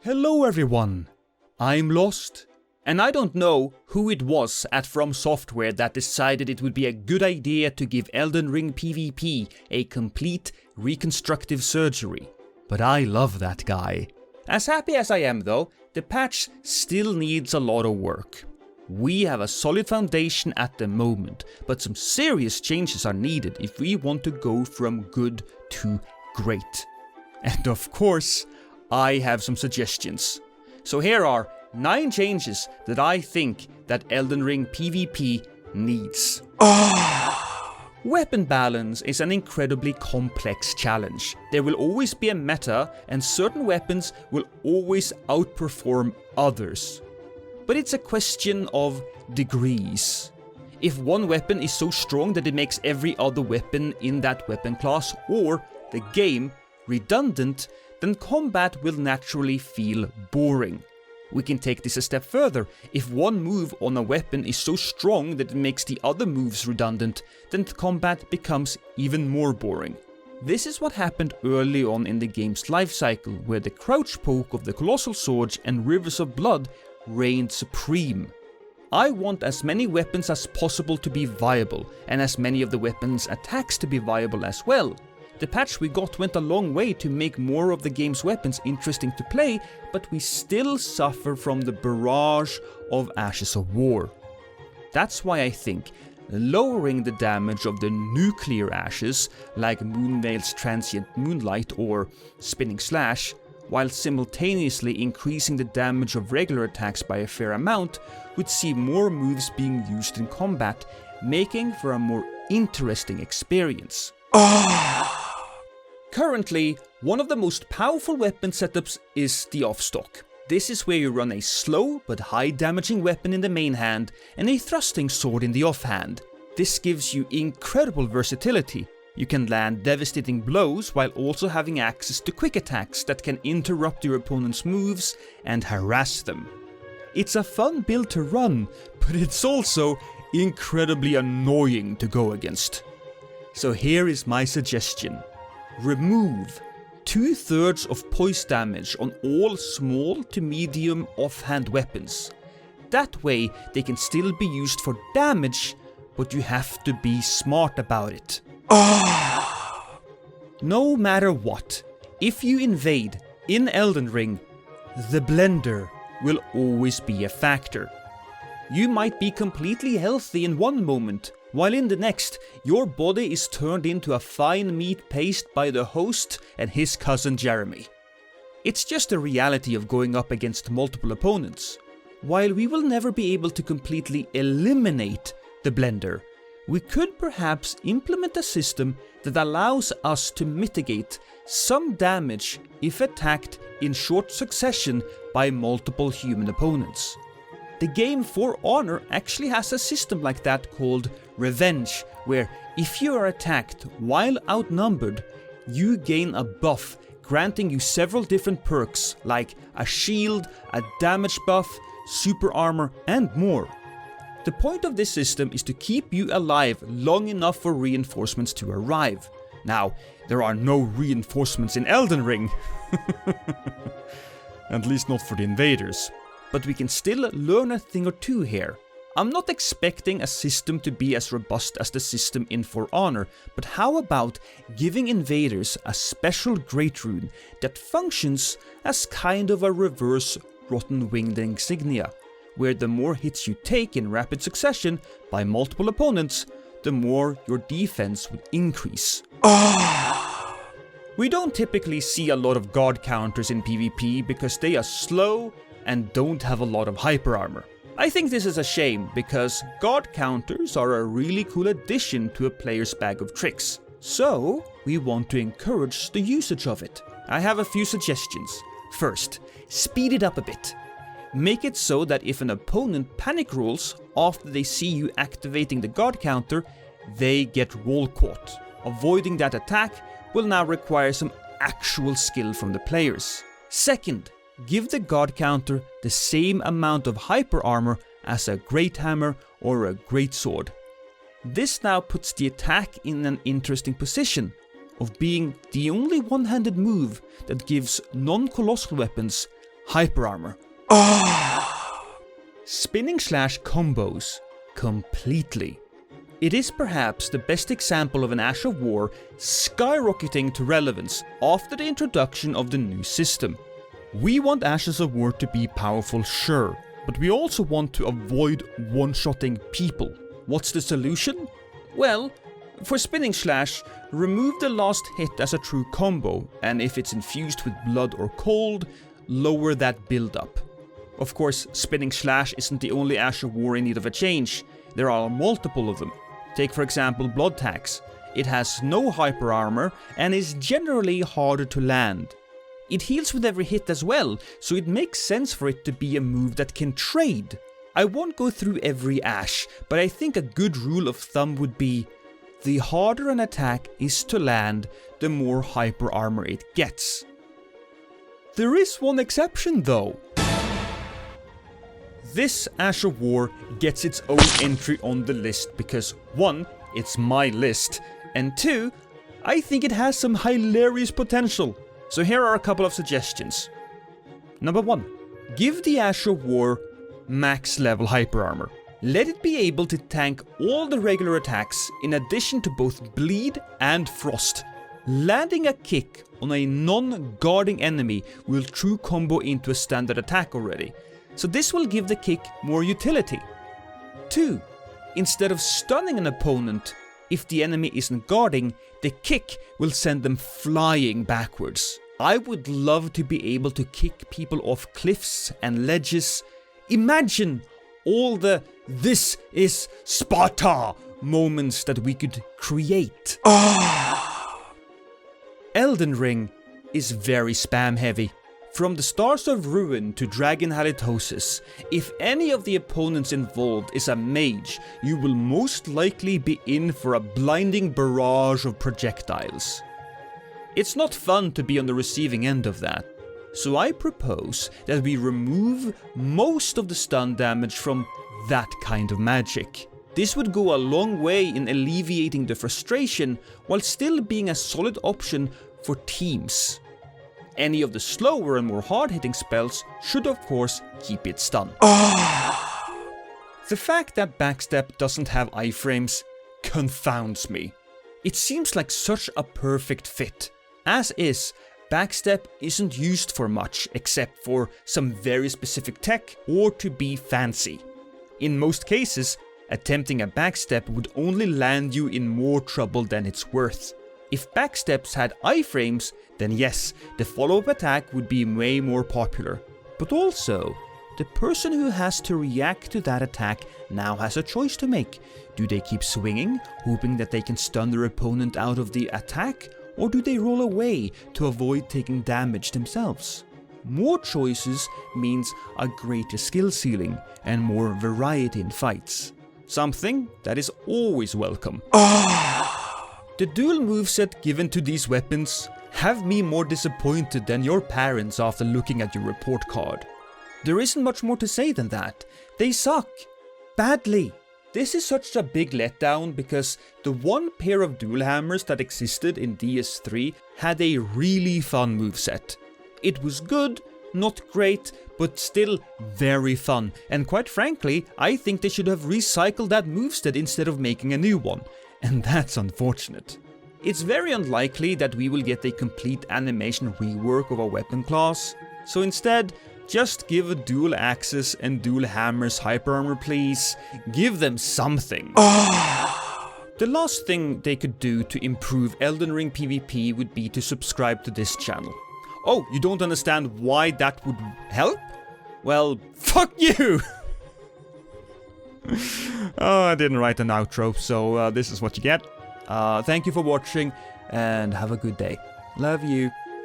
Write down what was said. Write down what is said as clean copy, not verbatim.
Hello everyone, I'm lost, and I don't know who it was at From Software that decided it would be a good idea to give Elden Ring PVP a complete reconstructive surgery, but I love that guy. As happy as I am though, the patch still needs a lot of work. We have a solid foundation at the moment, but some serious changes are needed if we want to go from good to great. And of course, I have some suggestions. So here are 9 changes that I think that Elden Ring PVP needs. Weapon balance is an incredibly complex challenge. There will always be a meta, and certain weapons will always outperform others. But it's a question of degrees. If one weapon is so strong that it makes every other weapon in that weapon class or the game redundant, then combat will naturally feel boring. We can take this a step further. If one move on a weapon is so strong that it makes the other moves redundant, then combat becomes even more boring. This is what happened early on in the game's life cycle, where the crouch poke of the Colossal Sword and Rivers of Blood reigned supreme. I want as many weapons as possible to be viable, and as many of the weapons' attacks to be viable as well. The patch we got went a long way to make more of the game's weapons interesting to play, but we still suffer from the barrage of Ashes of War. That's why I think lowering the damage of the nuclear ashes, like Moonveil's Transient Moonlight or Spinning Slash, while simultaneously increasing the damage of regular attacks by a fair amount, would see more moves being used in combat, making for a more interesting experience. Currently, one of the most powerful weapon setups is the offstock. This is where you run a slow but high damaging weapon in the main hand and a thrusting sword in the offhand. This gives you incredible versatility. You can land devastating blows while also having access to quick attacks that can interrupt your opponent's moves and harass them. It's a fun build to run, but it's also incredibly annoying to go against. So here is my suggestion. Remove 2/3 of poise damage on all small to medium offhand weapons. That way they can still be used for damage, but you have to be smart about it. No matter what, if you invade in Elden Ring, the blender will always be a factor. You might be completely healthy in one moment, while in the next, your body is turned into a fine meat paste by the host and his cousin Jeremy. It's just the reality of going up against multiple opponents. While we will never be able to completely eliminate the blender, we could perhaps implement a system that allows us to mitigate some damage if attacked in short succession by multiple human opponents. The game For Honor actually has a system like that called Revenge, where if you are attacked while outnumbered, you gain a buff granting you several different perks like a shield, a damage buff, super armor, and more. The point of this system is to keep you alive long enough for reinforcements to arrive. Now, there are no reinforcements in Elden Ring. At least not for the invaders. But we can still learn a thing or two here. I'm not expecting a system to be as robust as the system in For Honor, but how about giving invaders a special Great Rune that functions as kind of a reverse Rotten Winged Insignia, where the more hits you take in rapid succession by multiple opponents, the more your defense would increase. We don't typically see a lot of god counters in PvP because they are slow and don't have a lot of hyper armor. I think this is a shame because god counters are a really cool addition to a player's bag of tricks. So, we want to encourage the usage of it. I have a few suggestions. First, speed it up a bit. Make it so that if an opponent panic rolls after they see you activating the god counter, they get roll caught. Avoiding that attack will now require some actual skill from the players. Second, give the god counter the same amount of hyper armor as a great hammer or a great sword. This now puts the attack in an interesting position of being the only one-handed move that gives non-colossal weapons hyper armor. Spinning slash combos completely. It is perhaps the best example of an Ash of War skyrocketing to relevance after the introduction of the new system. We want Ashes of War to be powerful, sure, but we also want to avoid one-shotting people. What's the solution? Well, for Spinning Slash, remove the last hit as a true combo, and if it's infused with blood or cold, lower that build-up. Of course, Spinning Slash isn't the only Ash of War in need of a change. There are multiple of them. Take for example Blood Tax. It has no hyper armor and is generally harder to land. It heals with every hit as well, so it makes sense for it to be a move that can trade. I won't go through every Ash, but I think a good rule of thumb would be the harder an attack is to land, the more hyper armor it gets. There is one exception though. This Ash of War gets its own entry on the list because 1, it's my list, and 2, I think it has some hilarious potential. So here are a couple of suggestions. Number 1, give the Ash of War max level hyper armor. Let it be able to tank all the regular attacks in addition to both bleed and frost. Landing a kick on a non-guarding enemy will true combo into a standard attack already. So this will give the kick more utility. 2. Instead of stunning an opponent, if the enemy isn't guarding, the kick will send them flying backwards. I would love to be able to kick people off cliffs and ledges. Imagine all the "this is Sparta" moments that we could create. Elden Ring is very spam heavy. From the Stars of Ruin to Dragon Halitosis, if any of the opponents involved is a mage, you will most likely be in for a blinding barrage of projectiles. It's not fun to be on the receiving end of that, so I propose that we remove most of the stun damage from that kind of magic. This would go a long way in alleviating the frustration while still being a solid option for teams. Any of the slower and more hard-hitting spells should of course keep it stunned. The fact that Backstep doesn't have iframes confounds me. It seems like such a perfect fit. As is, Backstep isn't used for much except for some very specific tech or to be fancy. In most cases, attempting a backstep would only land you in more trouble than it's worth. If backsteps had iframes, then yes, the follow-up attack would be way more popular. But also, the person who has to react to that attack now has a choice to make. Do they keep swinging, hoping that they can stun their opponent out of the attack, or do they roll away to avoid taking damage themselves? More choices means a greater skill ceiling and more variety in fights. Something that is always welcome. The dual moveset given to these weapons have me more disappointed than your parents after looking at your report card. There isn't much more to say than that. They suck. Badly. This is such a big letdown because the one pair of dual hammers that existed in DS3 had a really fun moveset. It was good, not great, but still very fun, and quite frankly, I think they should have recycled that moveset instead of making a new one, and that's unfortunate. It's very unlikely that we will get a complete animation rework of a weapon class, so instead, just give a dual axes and dual hammers hyper armor please. Give them something. The last thing they could do to improve Elden Ring PvP would be to subscribe to this channel. Oh, you don't understand why that would help? Well, fuck you! Oh, I didn't write an outro, so this is what you get. Thank you for watching, and have a good day. Love you.